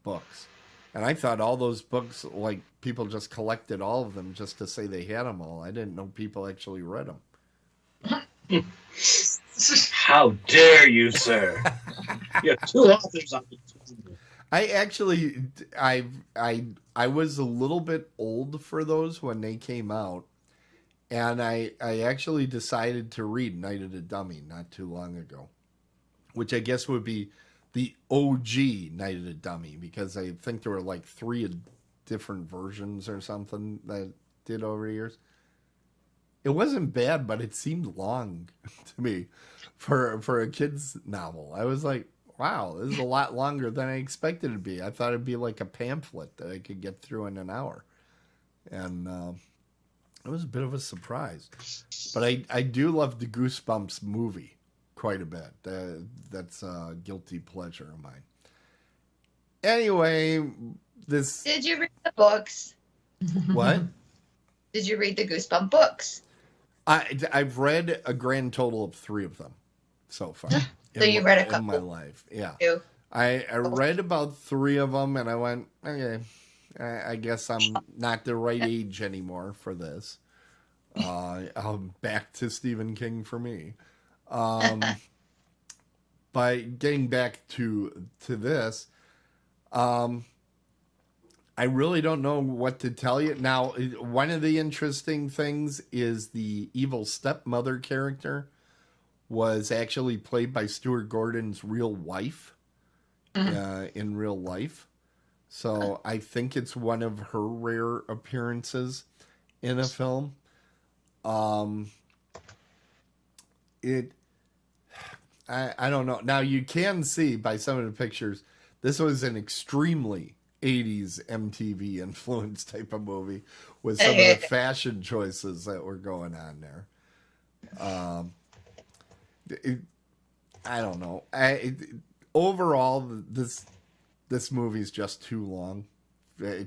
books. And I thought all those books, like, people just collected all of them just to say they had them all. I didn't know people actually read them. How dare you, sir? You have two authors on the team. I actually, I was a little bit old for those when they came out. And I actually decided to read Night of the Dummy not too long ago, which I guess would be the OG Night of the Dummy, because I think there were like 3 different versions or something that did over the years. It wasn't bad, but it seemed long to me for a kid's novel. I was like, wow, this is a lot longer than I expected it to be. I thought it'd be like a pamphlet that I could get through in an hour. And it was a bit of a surprise. But I do love the Goosebumps movie quite a bit. That's a guilty pleasure of mine. Anyway, this... Did you read the books? What? Did you read the Goosebump books? I've read a grand total of 3 of them so far. So you read a couple in my life, yeah. Two. I read about 3 of them, and I went, okay, I guess I'm not the right age anymore for this. Back to Stephen King for me. But getting back to this, I really don't know what to tell you. Now, one of the interesting things is the evil stepmother character was actually played by Stuart Gordon's real wife in real life. So I think it's one of her rare appearances in a film. I don't know. Now, you can see by some of the pictures, this was an extremely 80s MTV influence type of movie with some of the fashion choices that were going on there. I don't know. Overall, this movie is just too long.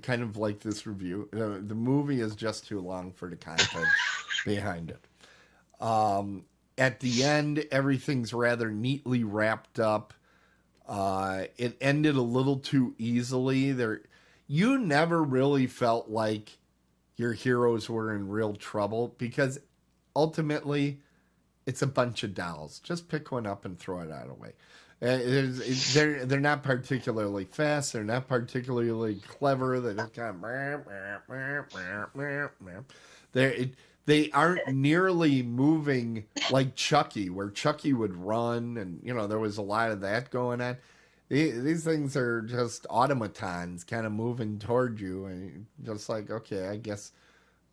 Kind of like this review. The movie is just too long for the content behind it. At the end, everything's rather neatly wrapped up. It ended a little too easily. You never really felt like your heroes were in real trouble, because ultimately it's a bunch of dolls. Just pick one up and throw it out of the way. They're not particularly fast. They're not particularly clever. They just kind of... They aren't nearly moving like Chucky, where Chucky would run, and there was a lot of that going on. These things are just automatons kind of moving toward you, and just like, okay, I guess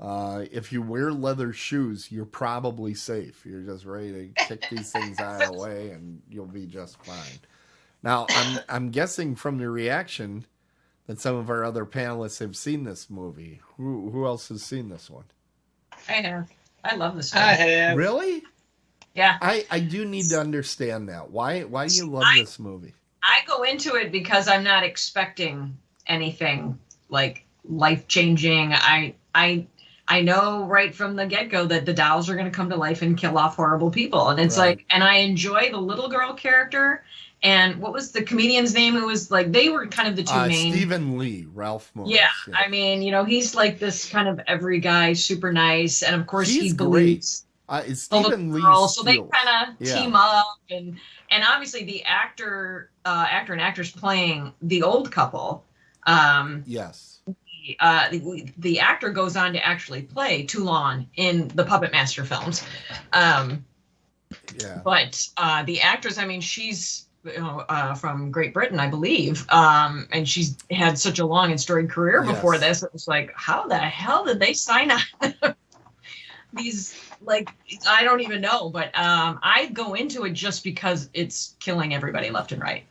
if you wear leather shoes, you're probably safe. You're just ready to kick these things out of the way, and you'll be just fine. Now, I'm guessing from the reaction that some of our other panelists have seen this movie. Who else has seen this one? I have. I love this movie. I have. Really? Yeah. I do need to understand that. Why do you love this movie? I go into it because I'm not expecting anything like life-changing. I know right from the get-go that the dolls are going to come to life and kill off horrible people. And it's right. and I enjoy the little girl character. And what was the comedian's name? It was like, they were kind of the two main. Stephen Lee, Ralph Morris. Yeah. I mean, he's like this kind of every guy, super nice. And of course he believes it's Stephen Lee. So they kind of team up. And obviously the actor and actress playing the old couple. Yes. The actor goes on to actually play Toulon in the Puppet Master films. Yeah. But the actress, I mean, she's from Great Britain, I believe. And she's had such a long and storied career before this. It was like, how the hell did they sign on these? Like, I don't even know. But I go into it just because it's killing everybody left and right.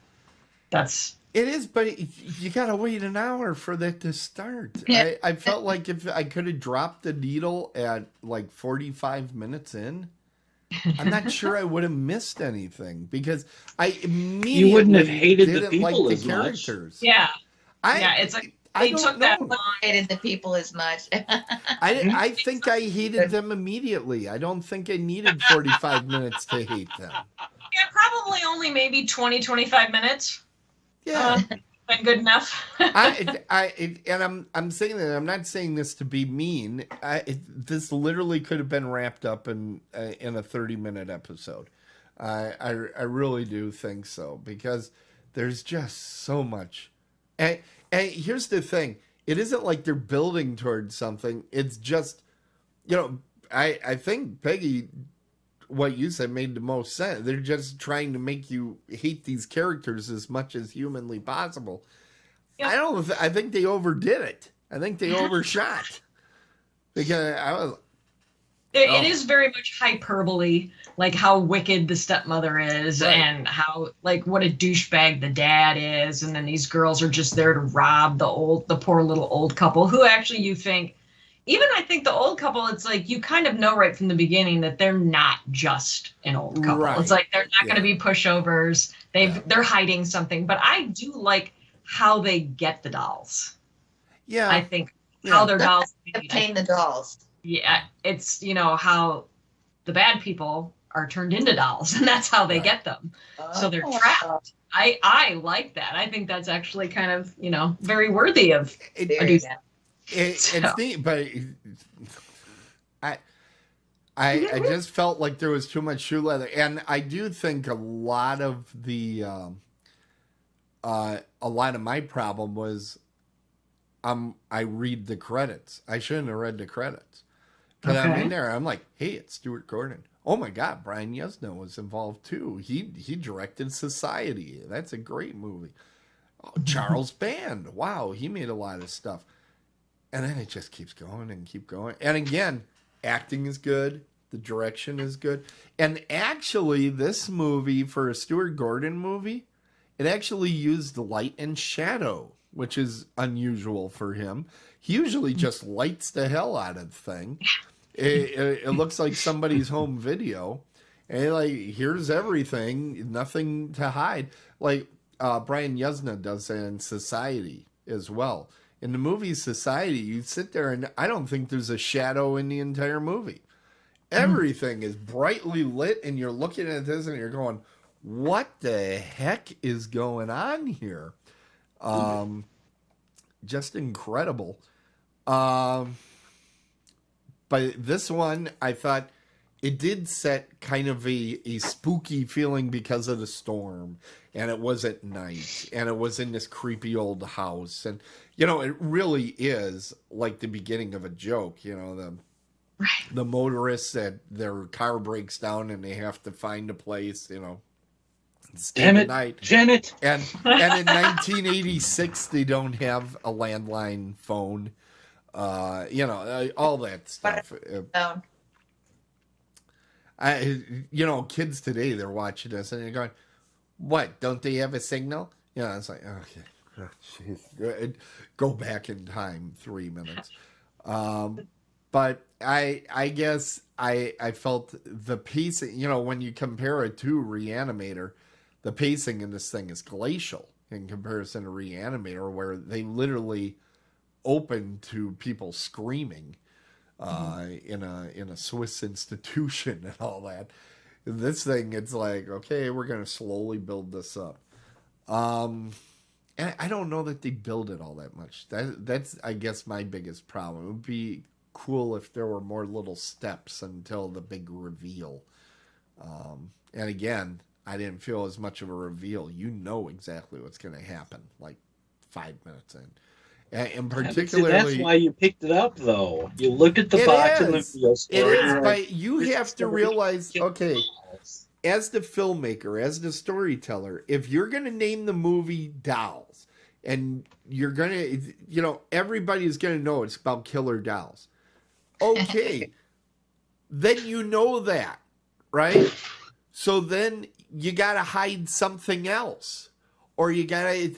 It is, but you gotta wait an hour for that to start. Yeah. I felt like if I could have dropped the needle at like 45 minutes in, I'm not sure I would have missed anything because I immediately You wouldn't have hated the didn't people like as the much. characters. Yeah. Yeah, It's like I they don't took that know. long. Hated the people as much. I think I hated them immediately. I don't think I needed 45 minutes to hate them. Yeah, probably only maybe 20, 25 minutes. Yeah. Been good enough. I'm saying that I'm not saying this to be mean. This literally could have been wrapped up in a 30-minute episode. I really do think so because there's just so much. And here's the thing: it isn't like they're building towards something. It's just, I think Peggy, what you said made the most sense. They're just trying to make you hate these characters as much as humanly possible. Yep. I think they overdid it. I think they overshot. Because It is very much hyperbole, like how wicked the stepmother is, right. And how like what a douchebag the dad is, and then these girls are just there to rob the poor little old couple who actually you think. Even I think the old couple, it's like you kind of know right from the beginning that they're not just an old couple. Right. It's like they're not going to be pushovers. They're hiding something. But I do like how they get the dolls. Yeah. I think how their dolls Obtain the dolls. Yeah, it's how the bad people are turned into dolls, and that's how they get them. So they're trapped. I like that. I think that's actually kind of very worthy of do that. It's neat, but I just felt like there was too much shoe leather, and I do think a lot of my problem was I read the credits. I shouldn't have read the credits because I'm in there. I'm like, hey, it's Stuart Gordon. Oh my God, Brian Yuzna was involved too. He directed Society. That's a great movie. Oh, Charles Band. Wow, he made a lot of stuff. And then it just keeps going and keep going. And again, acting is good. The direction is good. And actually, this movie, for a Stuart Gordon movie, it actually used light and shadow, which is unusual for him. He usually just lights the hell out of the thing. It looks like somebody's home video. And like, here's everything. Nothing to hide. Like Brian Yuzna does that in Society as well. In the movie Society, you sit there and I don't think there's a shadow in the entire movie. Everything is brightly lit and you're looking at this and you're going, what the heck is going on here? Just incredible. But this one, I thought it did set kind of a spooky feeling because of the storm. And it was at night. And it was in this creepy old house. And it really is like the beginning of a joke. The motorists that their car breaks down and they have to find a place, stay Damn the it, night. Janet. And in 1986, they don't have a landline phone. All that stuff. Kids today, they're watching this and they're going, what, don't they have a signal? It's like, okay. Oh, jeez. Go back in time 3 minutes. But I guess I felt the pacing, when you compare it to Reanimator, the pacing in this thing is glacial in comparison to Reanimator, where they literally open to people screaming in a Swiss institution and all that. This thing, it's like, okay, we're going to slowly build this up. And I don't know that they build it all that much. That's, I guess, my biggest problem. It would be cool if there were more little steps until the big reveal. And again, I didn't feel as much of a reveal. You know exactly what's going to happen, like 5 minutes in. And particularly, that's why you picked it up, though. You looked at the box in the video store. It is, but you have to realize, okay, as the filmmaker, as the storyteller, if you're going to name the movie Dolls, and you're going to, everybody's going to know it's about killer dolls. Okay. Then you know that, right? So then you got to hide something else. Or you got to...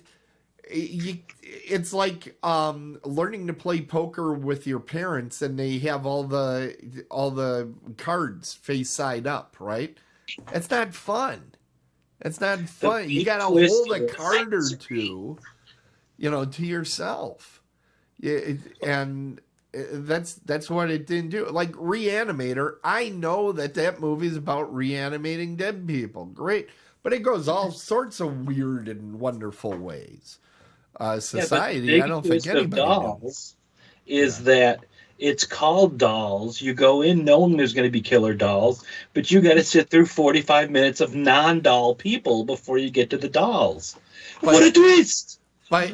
It's like learning to play poker with your parents, and they have all the cards face side up, right? It's not fun. It's not fun. You got to hold a card or two, to yourself. And that's what it didn't do. Like Reanimator, I know that movie is about reanimating dead people. Great. But it goes all sorts of weird and wonderful ways. Society, I don't think anybody Dolls is that it's called Dolls. You go in knowing there's going to be killer dolls, but you got to sit through 45 minutes of non-doll people before you get to the dolls. What a twist! But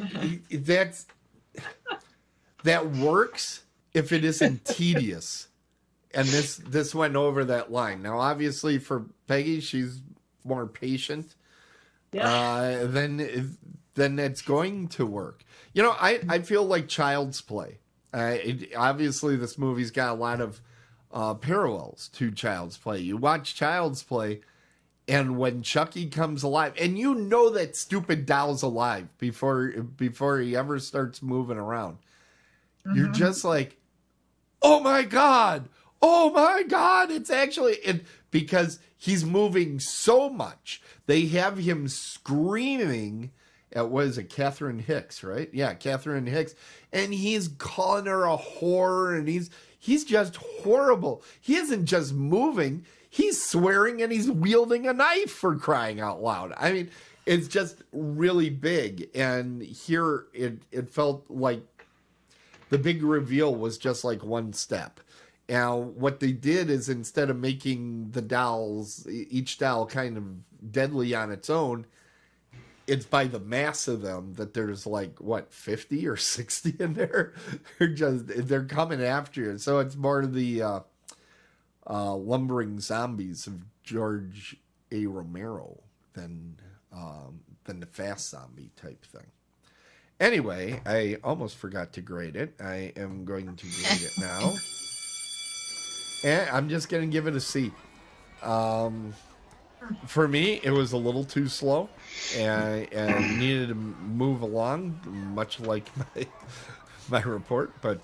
that works if it isn't tedious. And this went over that line. Now, obviously, for Peggy, she's more patient. Yeah. Then it's going to work. I feel like Child's Play. Obviously, this movie's got a lot of parallels to Child's Play. You watch Child's Play, and when Chucky comes alive, and you know that stupid doll's alive before he ever starts moving around, you're just like, oh my God, it's actually... because he's moving so much. They have him screaming at, what is it, Catherine Hicks, right? Yeah, Catherine Hicks. And he's calling her a whore, and he's just horrible. He isn't just moving. He's swearing, and he's wielding a knife, for crying out loud. I mean, it's just really big. And here it felt like the big reveal was just like one step. Now, what they did is, instead of making the dolls, each doll kind of deadly on its own, it's by the mass of them that there's like, 50 or 60 in there? They're coming after you. So it's more the lumbering zombies of George A. Romero than the fast zombie type thing. Anyway, I almost forgot to grade it. I am going to grade it now. And I'm just going to give it a C. For me, it was a little too slow, and needed to move along, much like my report. But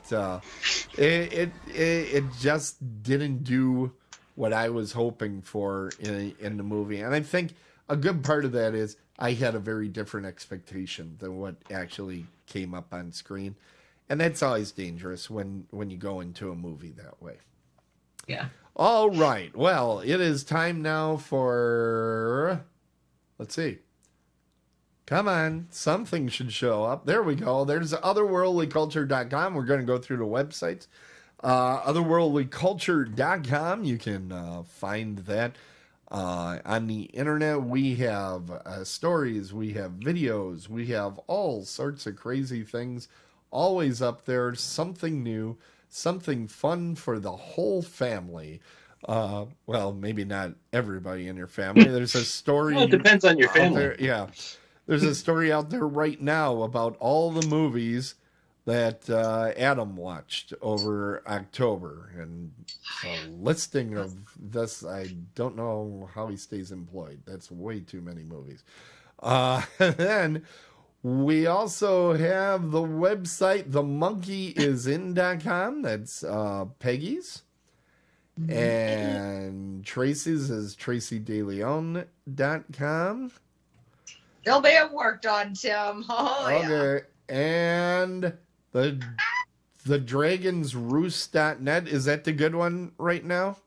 it just didn't do what I was hoping for in the movie. And I think a good part of that is I had a very different expectation than what actually came up on screen. And that's always dangerous when you go into a movie that way. Yeah. All right. Well, it is time now for... Let's see. Come on. Something should show up. There we go. There's otherworldlyculture.com. We're going to go through the websites. Otherworldlyculture.com. You can find that on the internet. We have stories. We have videos. We have all sorts of crazy things always up there. Something new. Something fun for the whole family. Well, maybe not everybody in your family. There's a story. Well, it depends on your family. There, yeah. There's a story out there right now about all the movies that Adam watched over October. And a listing of this, I don't know how he stays employed. That's way too many movies. And then we also have the website, themonkeyisin.com. That's Peggy's. And Tracy's is tracydeleon.com. They'll be worked on, Tim. Oh, okay. Yeah. And the dragonsroost.net. Is that the good one right now?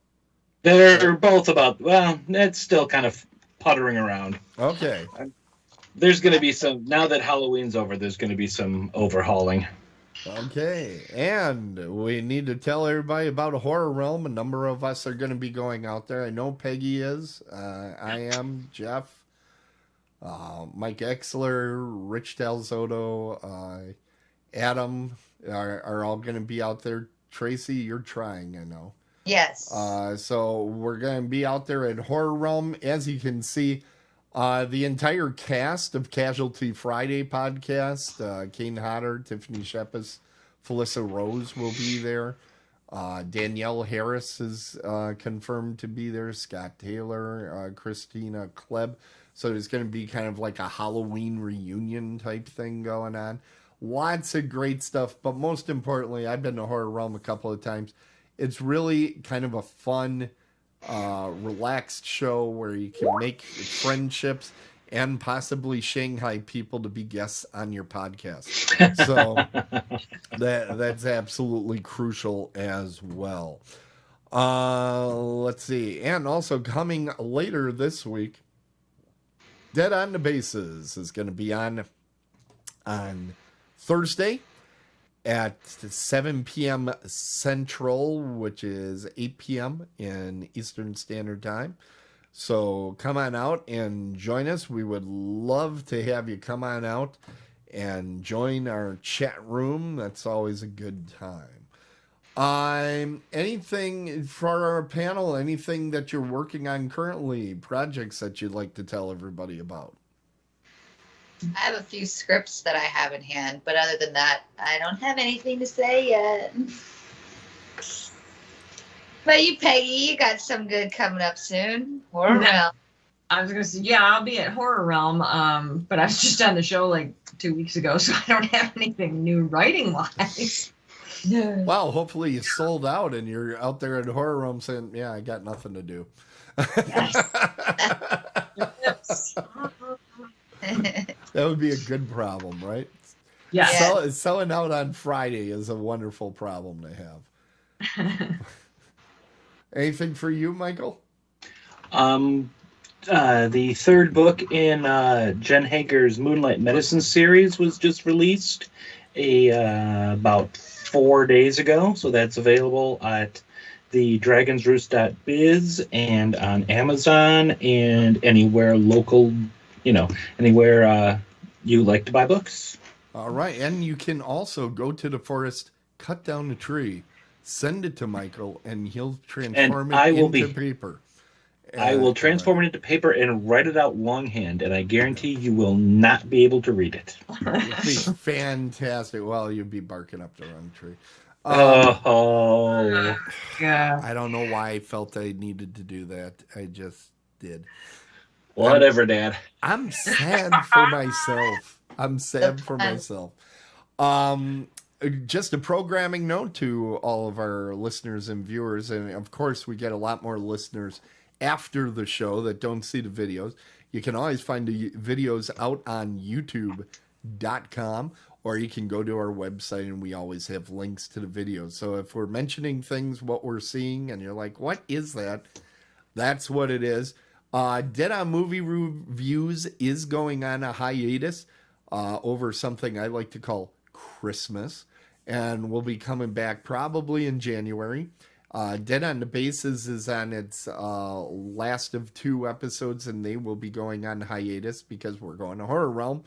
They're both about, well, that's still kind of puttering around. Okay. There's going to be some, now that Halloween's over, there's going to be some overhauling. Okay. And we need to tell everybody about Horror Realm. A number of us are going to be going out there. I know Peggy is. I am. Jeff. Mike Exler, Rich Dalzotto, Adam are all going to be out there. Tracy, you're trying, I know. Yes. So we're going to be out there at Horror Realm. As you can see, the entire cast of Casualty Friday podcast, Kane Hodder, Tiffany Shepis, Felissa Rose will be there. Danielle Harris is confirmed to be there. Scott Taylor, Christina Kleb. So there's going to be kind of like a Halloween reunion type thing going on. Lots of great stuff. But most importantly, I've been to Horror Realm a couple of times. It's really kind of a fun, relaxed show where you can make friendships and possibly Shanghai people to be guests on your podcast. So that's absolutely crucial as well. Let's see. And also coming later this week, Dead on the Bases is going to be on Thursday at 7 p.m. Central, which is 8 p.m. in Eastern Standard Time. So come on out and join us. We would love to have you come on out and join our chat room. That's always a good time. Anything for our panel, anything that you're working on currently, projects that you'd like to tell everybody about? I have a few scripts that I have in hand, but other than that, I don't have anything to say yet. But you, Peggy, you got some good coming up soon. Horror Realm. I was going to say, yeah, I'll be at Horror Realm, but I was just on the show like 2 weeks ago, so I don't have anything new writing-wise. Well, hopefully you sold out and you're out there at Horror Realm saying, yeah, I got nothing to do. Yes. That would be a good problem, right? Yeah. Selling out on Friday is a wonderful problem to have. Anything for you, Michael? The third book in Jen Hager's Moonlight Medicine series was just released about 4 days ago. So that's available at the dragonsroost.biz and on Amazon and anywhere local, anywhere you like to buy books. All right. And you can also go to the forest, cut down a tree, send it to Michael, and he'll transform it into paper. I will transform it into paper and write it out longhand, and I guarantee you will not be able to read it. It'd be fantastic. Well, you'd be barking up the wrong tree. Yeah. I don't know why I felt I needed to do that. I just did. Whatever, Dad. I'm sad for myself. Just a programming note to all of our listeners and viewers. And of course, we get a lot more listeners after the show that don't see the videos. You can always find the videos out on youtube.com, or you can go to our website and we always have links to the videos. So if we're mentioning things, what we're seeing, and you're like, what is that? That's what it is. Dead on Movie Reviews is going on a hiatus over something I like to call Christmas, and we'll be coming back probably in January. Dead on the Bases is on its last of 2 episodes, and they will be going on hiatus because we're going to Horror Realm.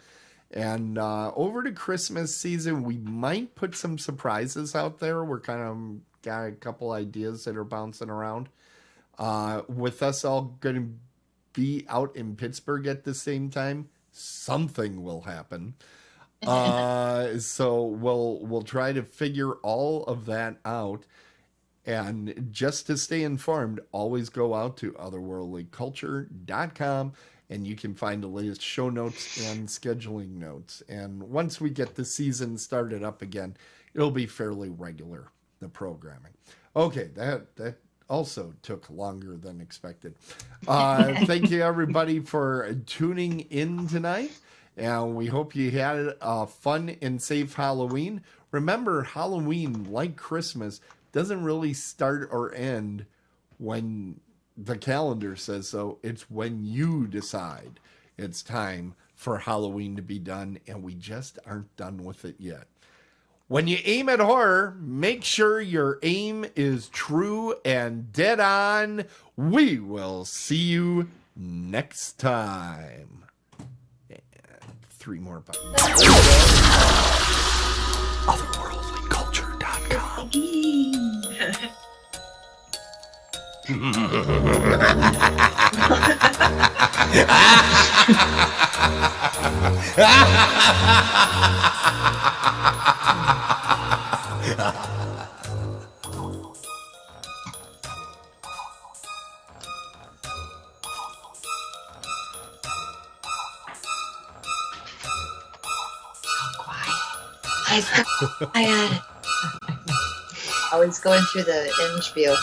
And over the Christmas season, we might put some surprises out there. We're kind of got a couple ideas that are bouncing around. With us all going to be out in Pittsburgh at the same time, something will happen. So we'll try to figure all of that out. And just to stay informed, always go out to otherworldlyculture.com and you can find the latest show notes and scheduling notes. And once we get the season started up again, it'll be fairly regular, the programming. Okay, that also took longer than expected. Thank you, everybody, for tuning in tonight. And we hope you had a fun and safe Halloween. Remember, Halloween, like Christmas, doesn't really start or end when the calendar says so. It's when you decide it's time for Halloween to be done, and we just aren't done with it yet. When you aim at horror, make sure your aim is true and dead on. We will see you next time. And 3 more buttons. Otherworldlyculture.com. I was going through the end spiel.